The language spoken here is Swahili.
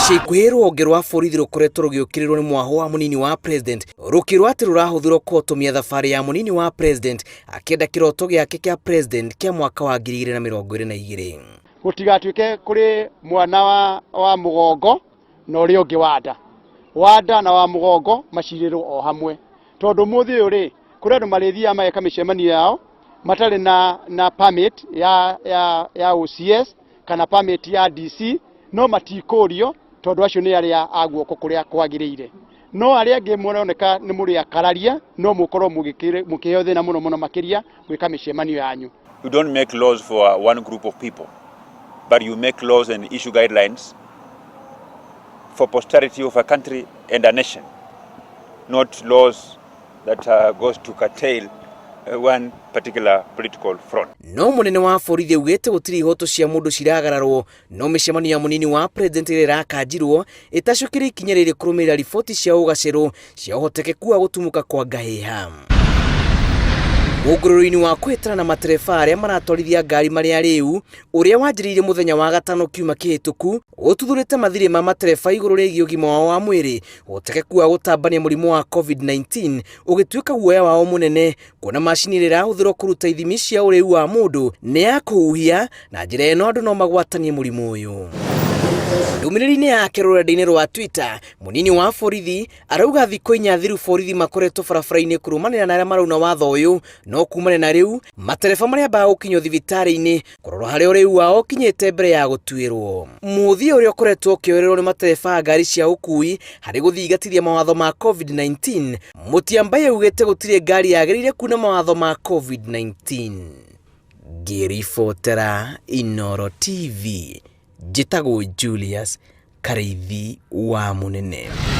Ica ikuhĩ rũhonge rwa borithi rũkoretwo rũgĩũkĩrĩrwo nĩ mwaho wa mũnini wa president rũkĩrwo atĩ rũrahũthĩrwo kũhotomia thabarĩ ya mũnini wa president akĩenda kĩroto gĩake kĩa president kĩa mwaka wa 2022. Gũtigatuĩke kũrĩ mwana wa mũgongo na ũrĩa ũngĩ wanda na wa mũgongo macirĩrwo o hamwe, tondũ mũthĩ ũyũ rĩ kũrĩ andũ marĩthiaga mageka mĩcemanio yao matarĩ na permit ya OCS kana permit ya DC, no matikũrio tondũ acio nĩ arĩa aguoko kũrĩa kwagĩrĩire. No arĩa angĩ mũroneka nĩ mũrĩ akararia, no mũkorwo mũkĩheo thĩna mũno makĩria gwĩka mĩcemanio yanyu. You don't make laws for one group of people, but you make laws and issue guidelines for posterity of a country and a nation, not laws that goes to curtail one particular political front. No mũnene wa borithi augĩte gũtirĩ ihoto cia mũndũ ciragararwo, no mĩcemanio ya mũnini wa president ĩrakanjirwo ĩtacũkĩre ikinya rĩrĩ kũrũmĩrĩra riboti cia ũgacĩru cia ũhotekeku wa gũtumũka kwa ngahĩha. Ũngũrũri-inĩ wa kũhĩtana na matereba arĩa maratwarithia ngari marĩa rĩu ũrĩa wanjĩrĩirie mũthenya wa gatano kiuma kĩhĩtũku ũtuthũrĩte mathirĩ ma matereba igũrũ rĩgiĩ ũgima wao wa mwĩrĩ, ũhotekeku wa gũtambania mũrimũ wa COVID-19 ũgĩtuĩka guoya wao mũnene, kuona macini ĩrĩa ĩrahũthĩrwo kũruta ithimi cia ũrĩu wa mũndũ nĩ ya kũhuhia, na njĩra ĩno andũ no magwatanie mũrimũ ũyũ. Ndũmĩrĩri-inĩ yake rũrenda-inĩ rwa Twitter, mũnini wa borithi arauga thikũ inya thiru borithi makoretwo barabara-inĩ kũrũmanĩra na arĩa marauna watho ũyũ, no kumane na rĩu matereba marĩa mbaga gũkinywo thibitarĩ-inĩ kũrorwo harĩa ũrĩu wao kinyĩte mbere ya gũtuĩrwo. Mũthia ũrĩa ũkoretwo ũkĩoererwo nĩ matereba ngari cia ũkui harĩ gũthigatithia mawatho ma COVID-19, Mutyambai augĩte gũtirĩ ngari yagĩrĩire kuna mawatho ma COVID-19. Ngĩribotera Inooro TV, njĩtagwo Julius Kareithi wa Mũnene.